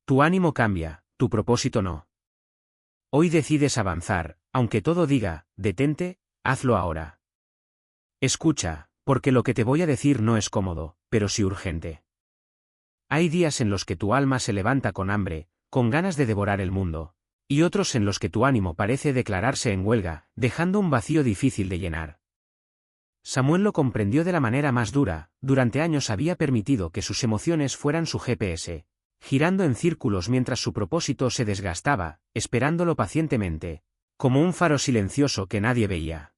Tu ánimo cambia, tu propósito no. Hoy decides avanzar, aunque todo diga, detente, hazlo ahora. Escucha, porque lo que te voy a decir no es cómodo, pero sí urgente. Hay días en los que tu alma se levanta con hambre, con ganas de devorar el mundo, y otros en los que tu ánimo parece declararse en huelga, dejando un vacío difícil de llenar. Samuel lo comprendió de la manera más dura. Durante años había permitido que sus emociones fueran su GPS, girando en círculos mientras su propósito se desgastaba, esperándolo pacientemente, como un faro silencioso que nadie veía.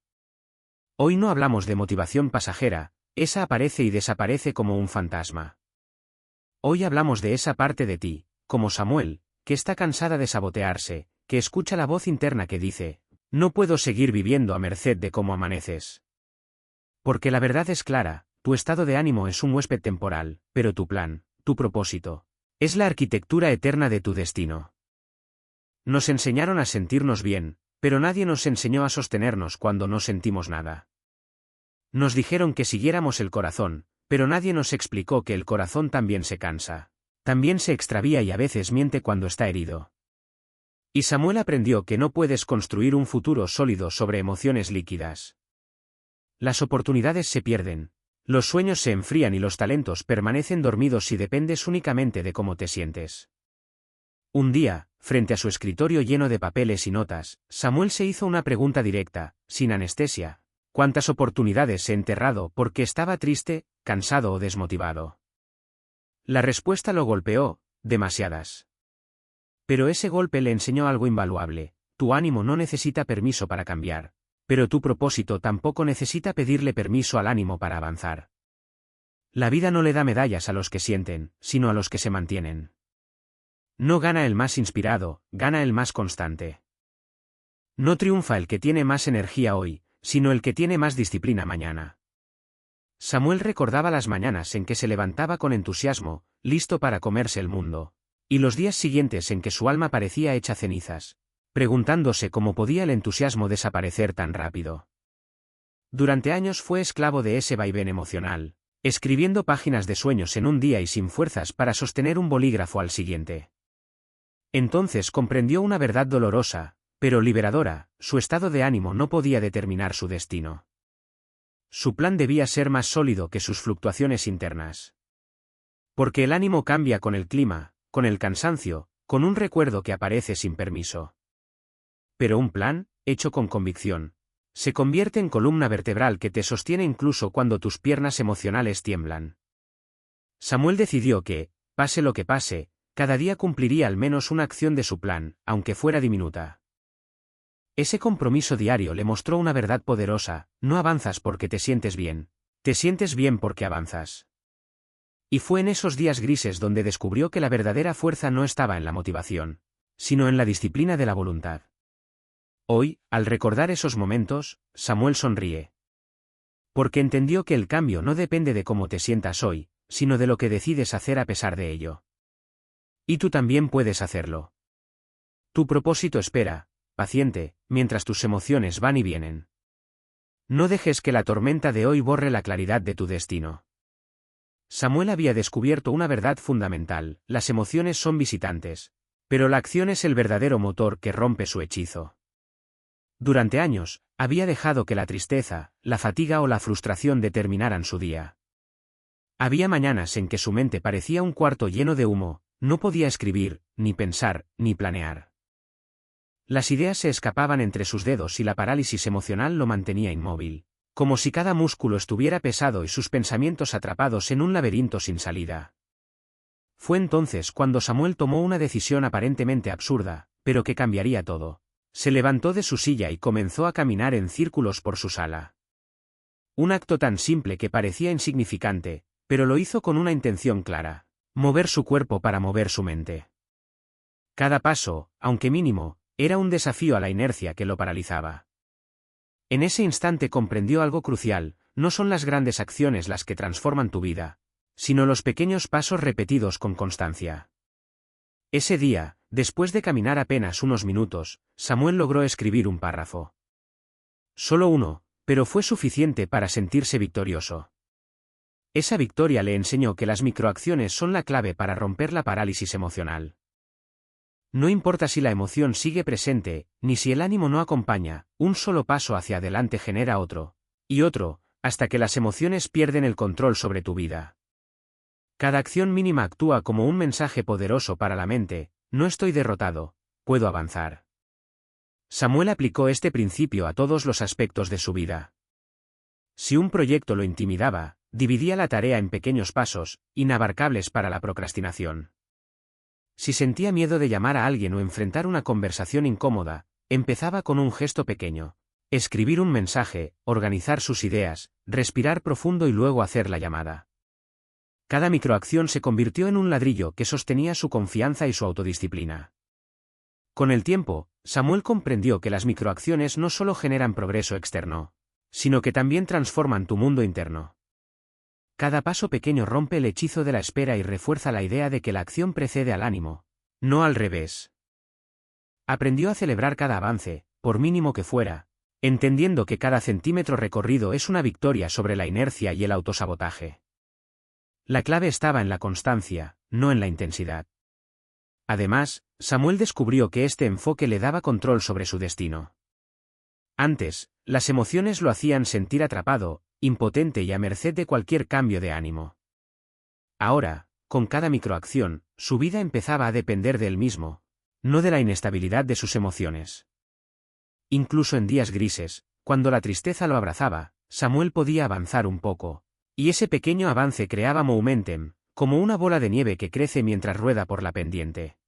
Hoy no hablamos de motivación pasajera, esa aparece y desaparece como un fantasma. Hoy hablamos de esa parte de ti, como Samuel, que está cansada de sabotearse, que escucha la voz interna que dice, no puedo seguir viviendo a merced de cómo amaneces. Porque la verdad es clara, tu estado de ánimo es un huésped temporal, pero tu plan, tu propósito, es la arquitectura eterna de tu destino. Nos enseñaron a sentirnos bien, pero nadie nos enseñó a sostenernos cuando no sentimos nada. Nos dijeron que siguiéramos el corazón, pero nadie nos explicó que el corazón también se cansa, también se extravía y a veces miente cuando está herido. Y Samuel aprendió que no puedes construir un futuro sólido sobre emociones líquidas. Las oportunidades se pierden, los sueños se enfrían y los talentos permanecen dormidos si dependes únicamente de cómo te sientes. Un día, frente a su escritorio lleno de papeles y notas, Samuel se hizo una pregunta directa, sin anestesia. ¿Cuántas oportunidades he enterrado porque estaba triste, cansado o desmotivado? La respuesta lo golpeó, demasiadas. Pero ese golpe le enseñó algo invaluable: tu ánimo no necesita permiso para cambiar, pero tu propósito tampoco necesita pedirle permiso al ánimo para avanzar. La vida no le da medallas a los que sienten, sino a los que se mantienen. No gana el más inspirado, gana el más constante. No triunfa el que tiene más energía hoy, sino el que tiene más disciplina mañana. Samuel recordaba las mañanas en que se levantaba con entusiasmo, listo para comerse el mundo, y los días siguientes en que su alma parecía hecha cenizas, preguntándose cómo podía el entusiasmo desaparecer tan rápido. Durante años fue esclavo de ese vaivén emocional, escribiendo páginas de sueños en un día y sin fuerzas para sostener un bolígrafo al siguiente. Entonces comprendió una verdad dolorosa, pero liberadora: su estado de ánimo no podía determinar su destino. Su plan debía ser más sólido que sus fluctuaciones internas. Porque el ánimo cambia con el clima, con el cansancio, con un recuerdo que aparece sin permiso. Pero un plan, hecho con convicción, se convierte en columna vertebral que te sostiene incluso cuando tus piernas emocionales tiemblan. Samuel decidió que, pase lo que pase, cada día cumpliría al menos una acción de su plan, aunque fuera diminuta. Ese compromiso diario le mostró una verdad poderosa: no avanzas porque te sientes bien porque avanzas. Y fue en esos días grises donde descubrió que la verdadera fuerza no estaba en la motivación, sino en la disciplina de la voluntad. Hoy, al recordar esos momentos, Samuel sonríe. Porque entendió que el cambio no depende de cómo te sientas hoy, sino de lo que decides hacer a pesar de ello. Y tú también puedes hacerlo. Tu propósito espera, paciente, mientras tus emociones van y vienen. No dejes que la tormenta de hoy borre la claridad de tu destino. Samuel había descubierto una verdad fundamental: las emociones son visitantes, pero la acción es el verdadero motor que rompe su hechizo. Durante años, había dejado que la tristeza, la fatiga o la frustración determinaran su día. Había mañanas en que su mente parecía un cuarto lleno de humo, no podía escribir, ni pensar, ni planear. Las ideas se escapaban entre sus dedos y la parálisis emocional lo mantenía inmóvil, como si cada músculo estuviera pesado y sus pensamientos atrapados en un laberinto sin salida. Fue entonces cuando Samuel tomó una decisión aparentemente absurda, pero que cambiaría todo. Se levantó de su silla y comenzó a caminar en círculos por su sala. Un acto tan simple que parecía insignificante, pero lo hizo con una intención clara: mover su cuerpo para mover su mente. Cada paso, aunque mínimo, era un desafío a la inercia que lo paralizaba. En ese instante comprendió algo crucial: no son las grandes acciones las que transforman tu vida, sino los pequeños pasos repetidos con constancia. Ese día, después de caminar apenas unos minutos, Samuel logró escribir un párrafo. Solo uno, pero fue suficiente para sentirse victorioso. Esa victoria le enseñó que las microacciones son la clave para romper la parálisis emocional. No importa si la emoción sigue presente, ni si el ánimo no acompaña, un solo paso hacia adelante genera otro, y otro, hasta que las emociones pierden el control sobre tu vida. Cada acción mínima actúa como un mensaje poderoso para la mente: no estoy derrotado, puedo avanzar. Samuel aplicó este principio a todos los aspectos de su vida. Si un proyecto lo intimidaba, dividía la tarea en pequeños pasos, inabarcables para la procrastinación. Si sentía miedo de llamar a alguien o enfrentar una conversación incómoda, empezaba con un gesto pequeño: escribir un mensaje, organizar sus ideas, respirar profundo y luego hacer la llamada. Cada microacción se convirtió en un ladrillo que sostenía su confianza y su autodisciplina. Con el tiempo, Samuel comprendió que las microacciones no solo generan progreso externo, sino que también transforman tu mundo interno. Cada paso pequeño rompe el hechizo de la espera y refuerza la idea de que la acción precede al ánimo, no al revés. Aprendió a celebrar cada avance, por mínimo que fuera, entendiendo que cada centímetro recorrido es una victoria sobre la inercia y el autosabotaje. La clave estaba en la constancia, no en la intensidad. Además, Samuel descubrió que este enfoque le daba control sobre su destino. Antes, las emociones lo hacían sentir atrapado, impotente y a merced de cualquier cambio de ánimo. Ahora, con cada microacción, su vida empezaba a depender de él mismo, no de la inestabilidad de sus emociones. Incluso en días grises, cuando la tristeza lo abrazaba, Samuel podía avanzar un poco, y ese pequeño avance creaba momentum, como una bola de nieve que crece mientras rueda por la pendiente.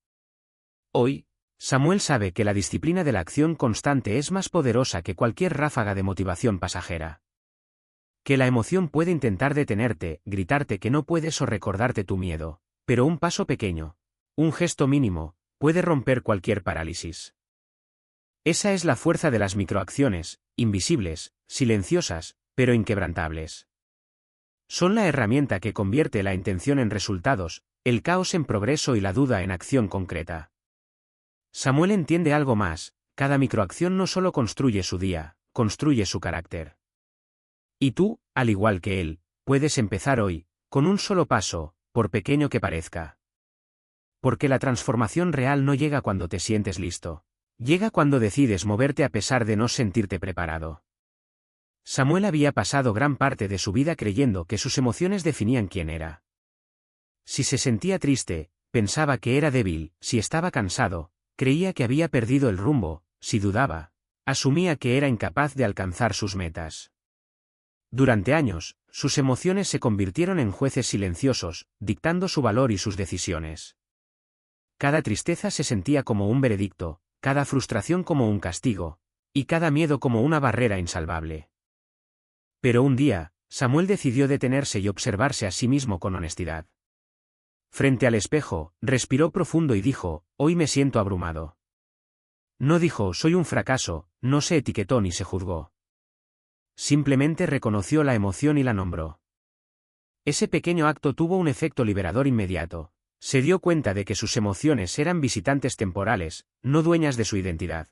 Hoy, Samuel sabe que la disciplina de la acción constante es más poderosa que cualquier ráfaga de motivación pasajera. Que la emoción puede intentar detenerte, gritarte que no puedes o recordarte tu miedo, pero un paso pequeño, un gesto mínimo, puede romper cualquier parálisis. Esa es la fuerza de las microacciones, invisibles, silenciosas, pero inquebrantables. Son la herramienta que convierte la intención en resultados, el caos en progreso y la duda en acción concreta. Samuel entiende algo más: cada microacción no solo construye su día, construye su carácter. Y tú, al igual que él, puedes empezar hoy, con un solo paso, por pequeño que parezca. Porque la transformación real no llega cuando te sientes listo. Llega cuando decides moverte a pesar de no sentirte preparado. Samuel había pasado gran parte de su vida creyendo que sus emociones definían quién era. Si se sentía triste, pensaba que era débil; si estaba cansado, creía que había perdido el rumbo; si dudaba, asumía que era incapaz de alcanzar sus metas. Durante años, sus emociones se convirtieron en jueces silenciosos, dictando su valor y sus decisiones. Cada tristeza se sentía como un veredicto, cada frustración como un castigo, y cada miedo como una barrera insalvable. Pero un día, Samuel decidió detenerse y observarse a sí mismo con honestidad. Frente al espejo, respiró profundo y dijo: hoy me siento abrumado. No dijo: soy un fracaso; no se etiquetó ni se juzgó. Simplemente reconoció la emoción y la nombró. Ese pequeño acto tuvo un efecto liberador inmediato. Se dio cuenta de que sus emociones eran visitantes temporales, no dueñas de su identidad.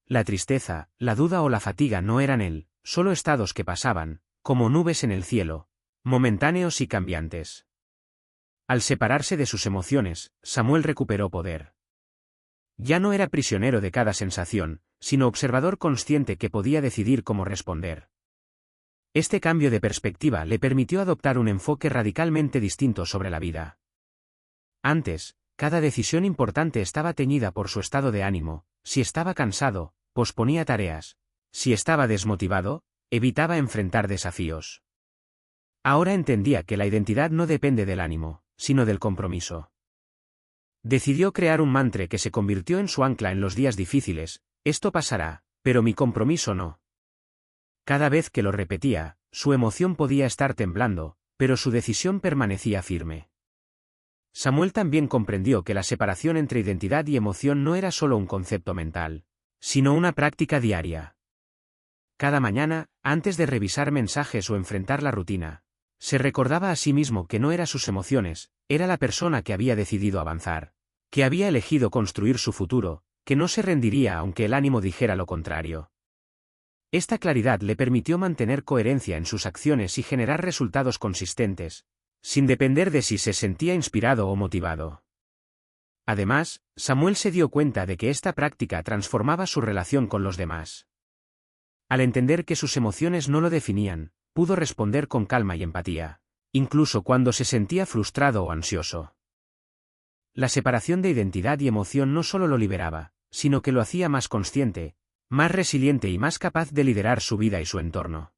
La tristeza, la duda o la fatiga no eran él, solo estados que pasaban, como nubes en el cielo, momentáneos y cambiantes. Al separarse de sus emociones, Samuel recuperó poder. Ya no era prisionero de cada sensación, sino observador consciente que podía decidir cómo responder. Este cambio de perspectiva le permitió adoptar un enfoque radicalmente distinto sobre la vida. Antes, cada decisión importante estaba teñida por su estado de ánimo. Si estaba cansado, posponía tareas; si estaba desmotivado, evitaba enfrentar desafíos. Ahora entendía que la identidad no depende del ánimo, sino del compromiso. Decidió crear un mantra que se convirtió en su ancla en los días difíciles: esto pasará, pero mi compromiso no. Cada vez que lo repetía, su emoción podía estar temblando, pero su decisión permanecía firme. Samuel también comprendió que la separación entre identidad y emoción no era solo un concepto mental, sino una práctica diaria. Cada mañana, antes de revisar mensajes o enfrentar la rutina, se recordaba a sí mismo que no era sus emociones, era la persona que había decidido avanzar, que había elegido construir su futuro, que no se rendiría aunque el ánimo dijera lo contrario. Esta claridad le permitió mantener coherencia en sus acciones y generar resultados consistentes, sin depender de si se sentía inspirado o motivado. Además, Samuel se dio cuenta de que esta práctica transformaba su relación con los demás. Al entender que sus emociones no lo definían, pudo responder con calma y empatía, incluso cuando se sentía frustrado o ansioso. La separación de identidad y emoción no solo lo liberaba, sino que lo hacía más consciente, más resiliente y más capaz de liderar su vida y su entorno.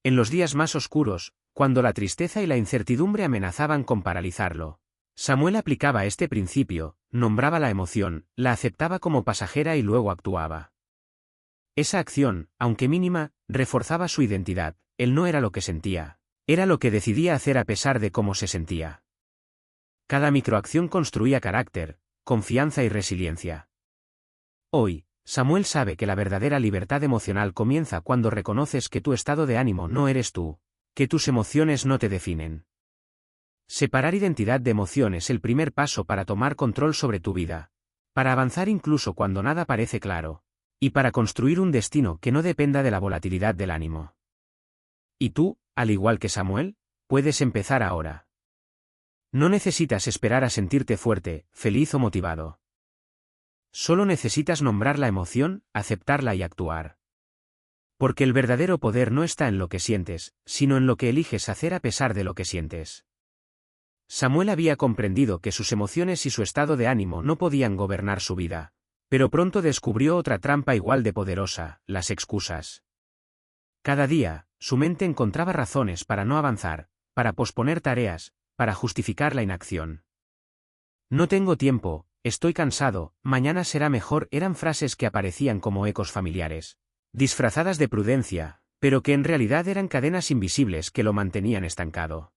En los días más oscuros, cuando la tristeza y la incertidumbre amenazaban con paralizarlo, Samuel aplicaba este principio, nombraba la emoción, la aceptaba como pasajera y luego actuaba. Esa acción, aunque mínima, reforzaba su identidad. Él no era lo que sentía, era lo que decidía hacer a pesar de cómo se sentía. Cada microacción construía carácter, confianza y resiliencia. Hoy, Samuel sabe que la verdadera libertad emocional comienza cuando reconoces que tu estado de ánimo no eres tú, que tus emociones no te definen. Separar identidad de emoción es el primer paso para tomar control sobre tu vida, para avanzar incluso cuando nada parece claro, y para construir un destino que no dependa de la volatilidad del ánimo. Y tú, al igual que Samuel, puedes empezar ahora. No necesitas esperar a sentirte fuerte, feliz o motivado. Solo necesitas nombrar la emoción, aceptarla y actuar. Porque el verdadero poder no está en lo que sientes, sino en lo que eliges hacer a pesar de lo que sientes. Samuel había comprendido que sus emociones y su estado de ánimo no podían gobernar su vida, pero pronto descubrió otra trampa igual de poderosa, las excusas. Cada día, su mente encontraba razones para no avanzar, para posponer tareas, para justificar la inacción. No tengo tiempo, estoy cansado, mañana será mejor eran frases que aparecían como ecos familiares, disfrazadas de prudencia, pero que en realidad eran cadenas invisibles que lo mantenían estancado.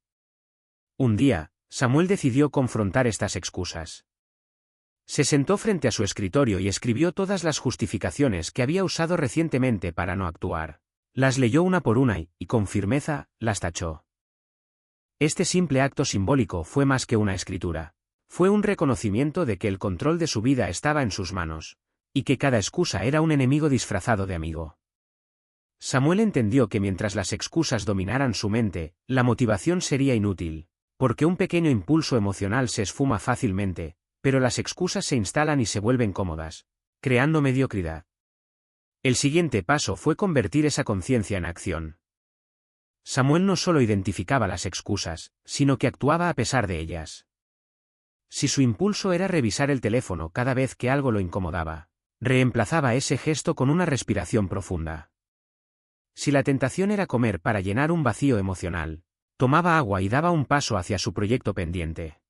Un día, Samuel decidió confrontar estas excusas. Se sentó frente a su escritorio y escribió todas las justificaciones que había usado recientemente para no actuar. Las leyó una por una y, con firmeza, las tachó. Este simple acto simbólico fue más que una escritura. Fue un reconocimiento de que el control de su vida estaba en sus manos, y que cada excusa era un enemigo disfrazado de amigo. Samuel entendió que mientras las excusas dominaran su mente, la motivación sería inútil, porque un pequeño impulso emocional se esfuma fácilmente, pero las excusas se instalan y se vuelven cómodas, creando mediocridad. El siguiente paso fue convertir esa conciencia en acción. Samuel no solo identificaba las excusas, sino que actuaba a pesar de ellas. Si su impulso era revisar el teléfono cada vez que algo lo incomodaba, reemplazaba ese gesto con una respiración profunda. Si la tentación era comer para llenar un vacío emocional, tomaba agua y daba un paso hacia su proyecto pendiente.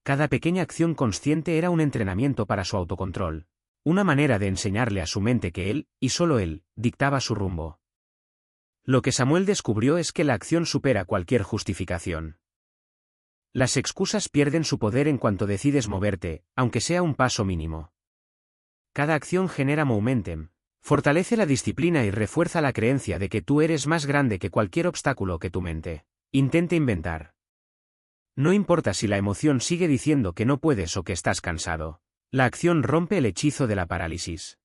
Cada pequeña acción consciente era un entrenamiento para su autocontrol, una manera de enseñarle a su mente que él, y solo él, dictaba su rumbo. Lo que Samuel descubrió es que la acción supera cualquier justificación. Las excusas pierden su poder en cuanto decides moverte, aunque sea un paso mínimo. Cada acción genera momentum, fortalece la disciplina y refuerza la creencia de que tú eres más grande que cualquier obstáculo que tu mente intente inventar. No importa si la emoción sigue diciendo que no puedes o que estás cansado, la acción rompe el hechizo de la parálisis.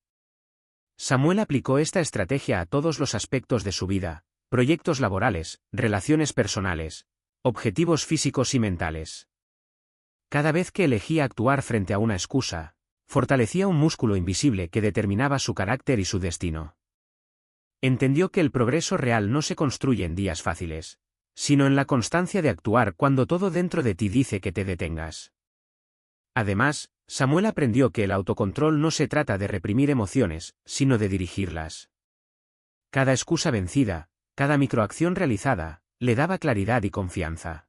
Samuel aplicó esta estrategia a todos los aspectos de su vida, proyectos laborales, relaciones personales, objetivos físicos y mentales. Cada vez que elegía actuar frente a una excusa, fortalecía un músculo invisible que determinaba su carácter y su destino. Entendió que el progreso real no se construye en días fáciles, sino en la constancia de actuar cuando todo dentro de ti dice que te detengas. Además, Samuel aprendió que el autocontrol no se trata de reprimir emociones, sino de dirigirlas. Cada excusa vencida, cada microacción realizada, le daba claridad y confianza.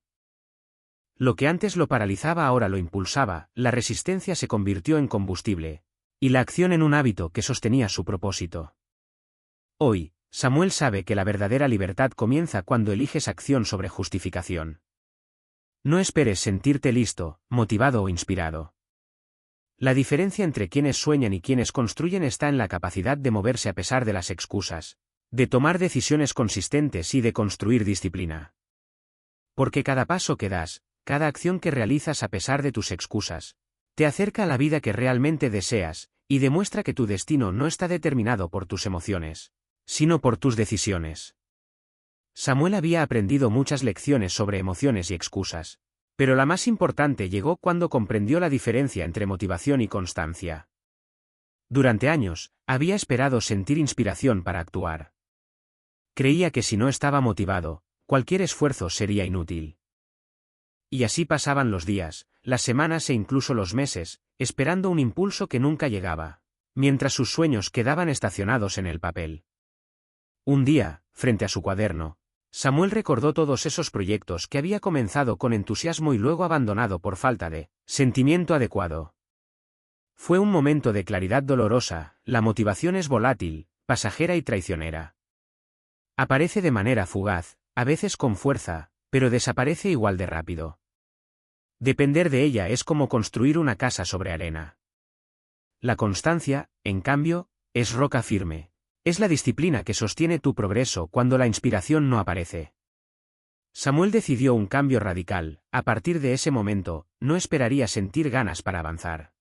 Lo que antes lo paralizaba ahora lo impulsaba, la resistencia se convirtió en combustible, y la acción en un hábito que sostenía su propósito. Hoy, Samuel sabe que la verdadera libertad comienza cuando eliges acción sobre justificación. No esperes sentirte listo, motivado o inspirado. La diferencia entre quienes sueñan y quienes construyen está en la capacidad de moverse a pesar de las excusas, de tomar decisiones consistentes y de construir disciplina. Porque cada paso que das, cada acción que realizas a pesar de tus excusas, te acerca a la vida que realmente deseas, y demuestra que tu destino no está determinado por tus emociones, sino por tus decisiones. Samuel había aprendido muchas lecciones sobre emociones y excusas, Pero la más importante llegó cuando comprendió la diferencia entre motivación y constancia. Durante años, había esperado sentir inspiración para actuar. Creía que si no estaba motivado, cualquier esfuerzo sería inútil. Y así pasaban los días, las semanas e incluso los meses, esperando un impulso que nunca llegaba, mientras sus sueños quedaban estacionados en el papel. Un día, frente a su cuaderno, Samuel recordó todos esos proyectos que había comenzado con entusiasmo y luego abandonado por falta de sentimiento adecuado. Fue un momento de claridad dolorosa. La motivación es volátil, pasajera y traicionera. Aparece de manera fugaz, a veces con fuerza, pero desaparece igual de rápido. Depender de ella es como construir una casa sobre arena. La constancia, en cambio, es roca firme. Es la disciplina que sostiene tu progreso cuando la inspiración no aparece. Samuel decidió un cambio radical. A partir de ese momento, no esperaría sentir ganas para avanzar.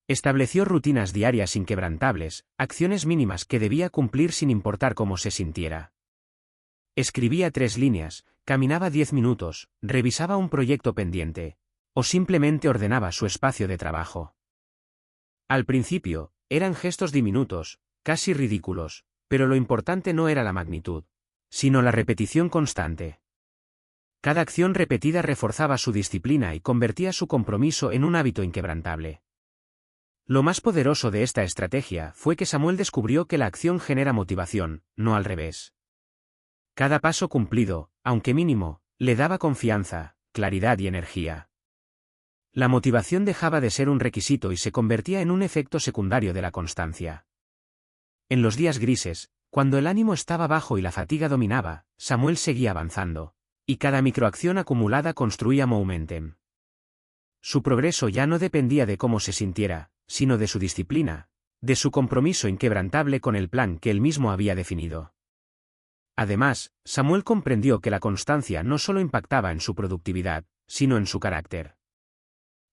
Estableció rutinas diarias inquebrantables, acciones mínimas que debía cumplir sin importar cómo se sintiera. Escribía 3 líneas, caminaba 10 minutos, revisaba un proyecto pendiente, o simplemente ordenaba su espacio de trabajo. Al principio, eran gestos diminutos, casi ridículos, pero lo importante no era la magnitud, sino la repetición constante. Cada acción repetida reforzaba su disciplina y convertía su compromiso en un hábito inquebrantable. Lo más poderoso de esta estrategia fue que Samuel descubrió que la acción genera motivación, no al revés. Cada paso cumplido, aunque mínimo, le daba confianza, claridad y energía. La motivación dejaba de ser un requisito y se convertía en un efecto secundario de la constancia. En los días grises, cuando el ánimo estaba bajo y la fatiga dominaba, Samuel seguía avanzando, y cada microacción acumulada construía momentum. Su progreso ya no dependía de cómo se sintiera, sino de su disciplina, de su compromiso inquebrantable con el plan que él mismo había definido. Además, Samuel comprendió que la constancia no solo impactaba en su productividad, sino en su carácter.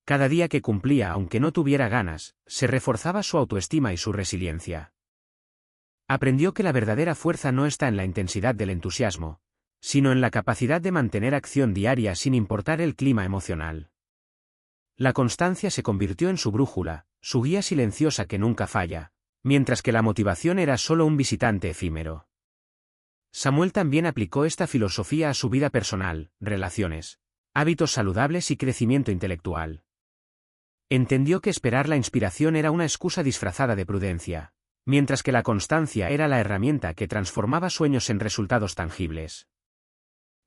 Cada día que cumplía, aunque no tuviera ganas, se reforzaba su autoestima y su resiliencia. Aprendió que la verdadera fuerza no está en la intensidad del entusiasmo, sino en la capacidad de mantener acción diaria sin importar el clima emocional. La constancia se convirtió en su brújula, su guía silenciosa que nunca falla, mientras que la motivación era solo un visitante efímero. Samuel también aplicó esta filosofía a su vida personal, relaciones, hábitos saludables y crecimiento intelectual. Entendió que esperar la inspiración era una excusa disfrazada de prudencia, mientras que la constancia era la herramienta que transformaba sueños en resultados tangibles.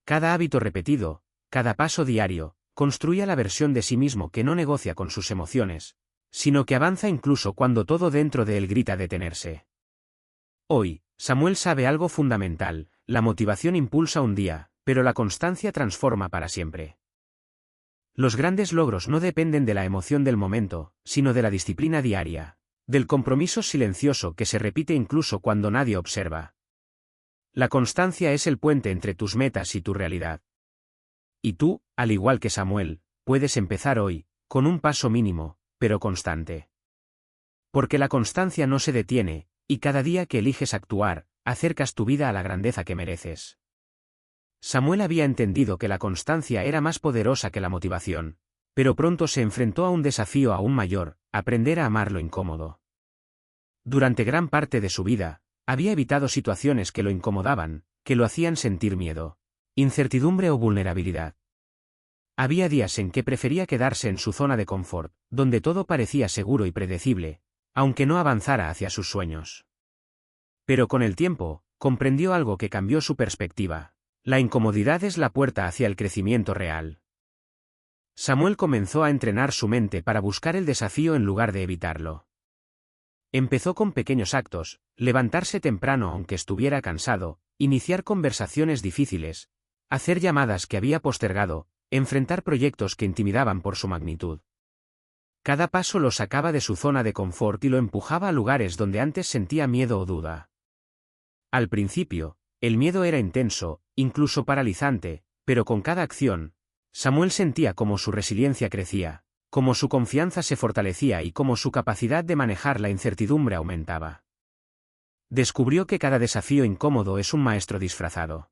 Cada hábito repetido, cada paso diario, construía la versión de sí mismo que no negocia con sus emociones, sino que avanza incluso cuando todo dentro de él grita detenerse. Hoy, Samuel sabe algo fundamental: la motivación impulsa un día, pero la constancia transforma para siempre. Los grandes logros no dependen de la emoción del momento, sino de la disciplina diaria, del compromiso silencioso que se repite incluso cuando nadie observa. La constancia es el puente entre tus metas y tu realidad. Y tú, al igual que Samuel, puedes empezar hoy, con un paso mínimo, pero constante. Porque la constancia no se detiene, y cada día que eliges actuar, acercas tu vida a la grandeza que mereces. Samuel había entendido que la constancia era más poderosa que la motivación, pero pronto se enfrentó a un desafío aún mayor: aprender a amar lo incómodo. Durante gran parte de su vida, había evitado situaciones que lo incomodaban, que lo hacían sentir miedo, incertidumbre o vulnerabilidad. Había días en que prefería quedarse en su zona de confort, donde todo parecía seguro y predecible, aunque no avanzara hacia sus sueños. Pero con el tiempo, comprendió algo que cambió su perspectiva: la incomodidad es la puerta hacia el crecimiento real. Samuel comenzó a entrenar su mente para buscar el desafío en lugar de evitarlo. Empezó con pequeños actos: levantarse temprano aunque estuviera cansado, iniciar conversaciones difíciles, hacer llamadas que había postergado, enfrentar proyectos que intimidaban por su magnitud. Cada paso lo sacaba de su zona de confort y lo empujaba a lugares donde antes sentía miedo o duda. Al principio, el miedo era intenso, incluso paralizante, pero con cada acción, Samuel sentía cómo su resiliencia crecía, cómo su confianza se fortalecía y cómo su capacidad de manejar la incertidumbre aumentaba. Descubrió que cada desafío incómodo es un maestro disfrazado.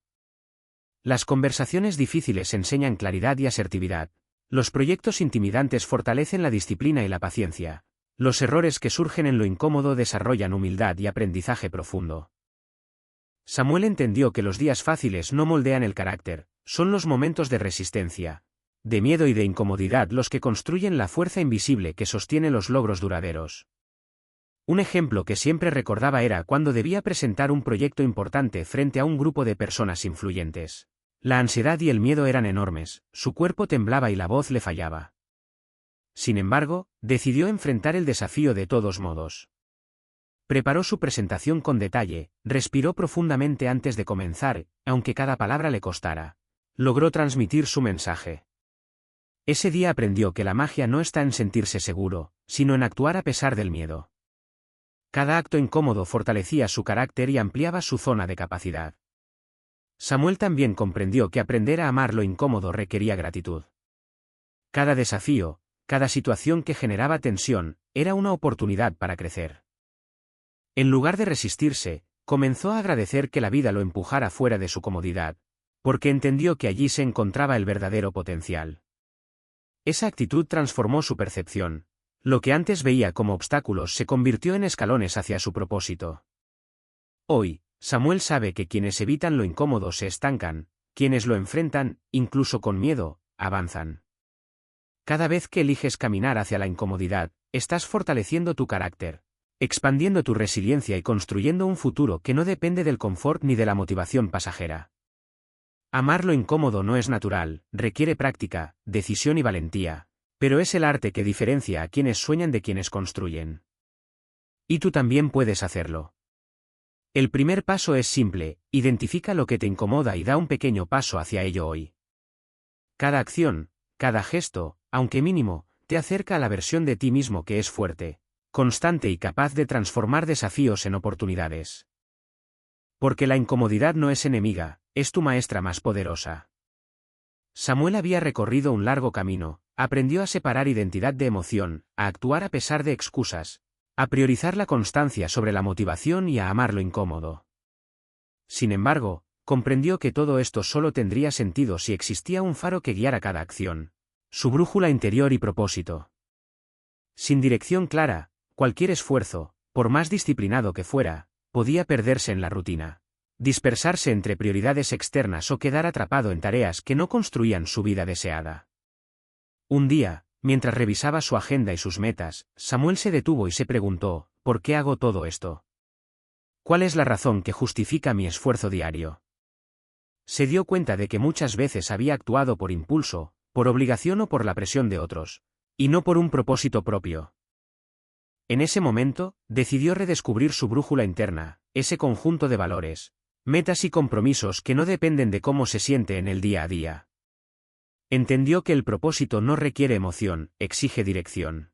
Las conversaciones difíciles enseñan claridad y asertividad. Los proyectos intimidantes fortalecen la disciplina y la paciencia. Los errores que surgen en lo incómodo desarrollan humildad y aprendizaje profundo. Samuel entendió que los días fáciles no moldean el carácter, son los momentos de resistencia, de miedo y de incomodidad los que construyen la fuerza invisible que sostiene los logros duraderos. Un ejemplo que siempre recordaba era cuando debía presentar un proyecto importante frente a un grupo de personas influyentes. La ansiedad y el miedo eran enormes, su cuerpo temblaba y la voz le fallaba. Sin embargo, decidió enfrentar el desafío de todos modos. Preparó su presentación con detalle, respiró profundamente antes de comenzar, aunque cada palabra le costara. Logró transmitir su mensaje. Ese día aprendió que la magia no está en sentirse seguro, sino en actuar a pesar del miedo. Cada acto incómodo fortalecía su carácter y ampliaba su zona de capacidad. Samuel también comprendió que aprender a amar lo incómodo requería gratitud. Cada desafío, cada situación que generaba tensión, era una oportunidad para crecer. En lugar de resistirse, comenzó a agradecer que la vida lo empujara fuera de su comodidad, porque entendió que allí se encontraba el verdadero potencial. Esa actitud transformó su percepción. Lo que antes veía como obstáculos se convirtió en escalones hacia su propósito. Hoy, Samuel sabe que quienes evitan lo incómodo se estancan, quienes lo enfrentan, incluso con miedo, avanzan. Cada vez que eliges caminar hacia la incomodidad, estás fortaleciendo tu carácter, expandiendo tu resiliencia y construyendo un futuro que no depende del confort ni de la motivación pasajera. Amar lo incómodo no es natural, requiere práctica, decisión y valentía, pero es el arte que diferencia a quienes sueñan de quienes construyen. Y tú también puedes hacerlo. El primer paso es simple, identifica lo que te incomoda y da un pequeño paso hacia ello hoy. Cada acción, cada gesto, aunque mínimo, te acerca a la versión de ti mismo que es fuerte, constante y capaz de transformar desafíos en oportunidades. Porque la incomodidad no es enemiga, es tu maestra más poderosa. Samuel había recorrido un largo camino, aprendió a separar identidad de emoción, a actuar a pesar de excusas, a priorizar la constancia sobre la motivación y a amar lo incómodo. Sin embargo, comprendió que todo esto solo tendría sentido si existía un faro que guiara cada acción, su brújula interior y propósito. Sin dirección clara, cualquier esfuerzo, por más disciplinado que fuera, podía perderse en la rutina, dispersarse entre prioridades externas o quedar atrapado en tareas que no construían su vida deseada. Un día, mientras revisaba su agenda y sus metas, Samuel se detuvo y se preguntó, ¿por qué hago todo esto? ¿Cuál es la razón que justifica mi esfuerzo diario? Se dio cuenta de que muchas veces había actuado por impulso, por obligación o por la presión de otros, y no por un propósito propio. En ese momento, decidió redescubrir su brújula interna, ese conjunto de valores, metas y compromisos que no dependen de cómo se siente en el día a día. Entendió que el propósito no requiere emoción, exige dirección.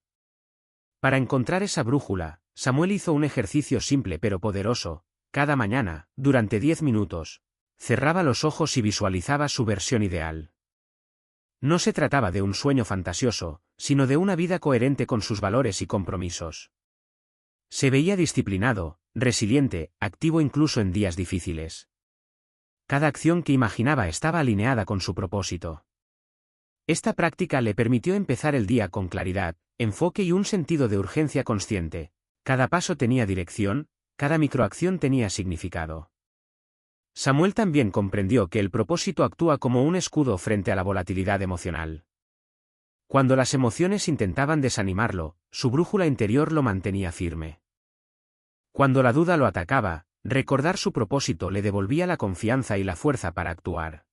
Para encontrar esa brújula, Samuel hizo un ejercicio simple pero poderoso. Cada mañana, durante 10 minutos, cerraba los ojos y visualizaba su versión ideal. No se trataba de un sueño fantasioso, sino de una vida coherente con sus valores y compromisos. Se veía disciplinado, resiliente, activo incluso en días difíciles. Cada acción que imaginaba estaba alineada con su propósito. Esta práctica le permitió empezar el día con claridad, enfoque y un sentido de urgencia consciente. Cada paso tenía dirección, cada microacción tenía significado. Samuel también comprendió que el propósito actúa como un escudo frente a la volatilidad emocional. Cuando las emociones intentaban desanimarlo, su brújula interior lo mantenía firme. Cuando la duda lo atacaba, recordar su propósito le devolvía la confianza y la fuerza para actuar.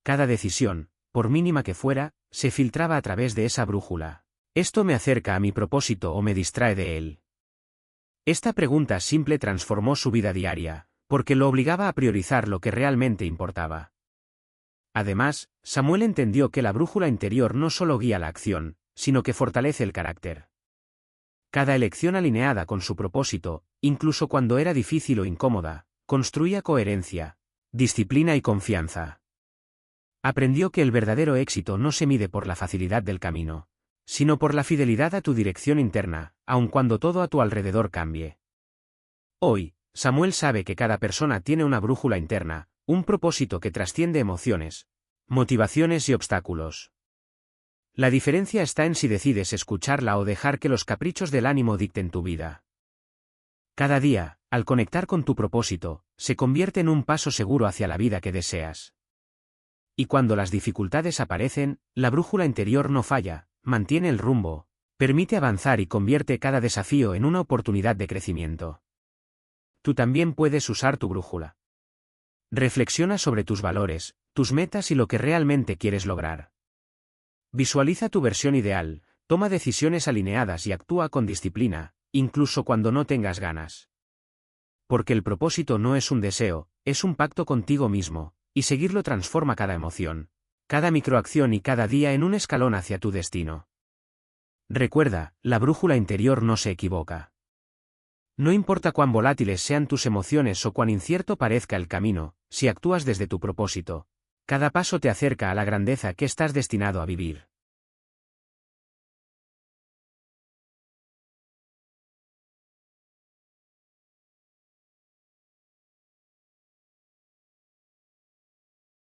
Cada decisión, por mínima que fuera, se filtraba a través de esa brújula. ¿Esto me acerca a mi propósito o me distrae de él? Esta pregunta simple transformó su vida diaria, porque lo obligaba a priorizar lo que realmente importaba. Además, Samuel entendió que la brújula interior no solo guía la acción, sino que fortalece el carácter. Cada elección alineada con su propósito, incluso cuando era difícil o incómoda, construía coherencia, disciplina y confianza. Aprendió que el verdadero éxito no se mide por la facilidad del camino, sino por la fidelidad a tu dirección interna, aun cuando todo a tu alrededor cambie. Hoy, Samuel sabe que cada persona tiene una brújula interna, Un propósito que trasciende emociones, motivaciones y obstáculos. La diferencia está en si decides escucharla o dejar que los caprichos del ánimo dicten tu vida. Cada día, al conectar con tu propósito, se convierte en un paso seguro hacia la vida que deseas. Y cuando las dificultades aparecen, la brújula interior no falla, mantiene el rumbo, permite avanzar y convierte cada desafío en una oportunidad de crecimiento. Tú también puedes usar tu brújula. Reflexiona sobre tus valores, tus metas y lo que realmente quieres lograr. Visualiza tu versión ideal, toma decisiones alineadas y actúa con disciplina, incluso cuando no tengas ganas. Porque el propósito no es un deseo, es un pacto contigo mismo, y seguirlo transforma cada emoción, cada microacción y cada día en un escalón hacia tu destino. Recuerda, la brújula interior no se equivoca. No importa cuán volátiles sean tus emociones o cuán incierto parezca el camino, si actúas desde tu propósito, cada paso te acerca a la grandeza que estás destinado a vivir.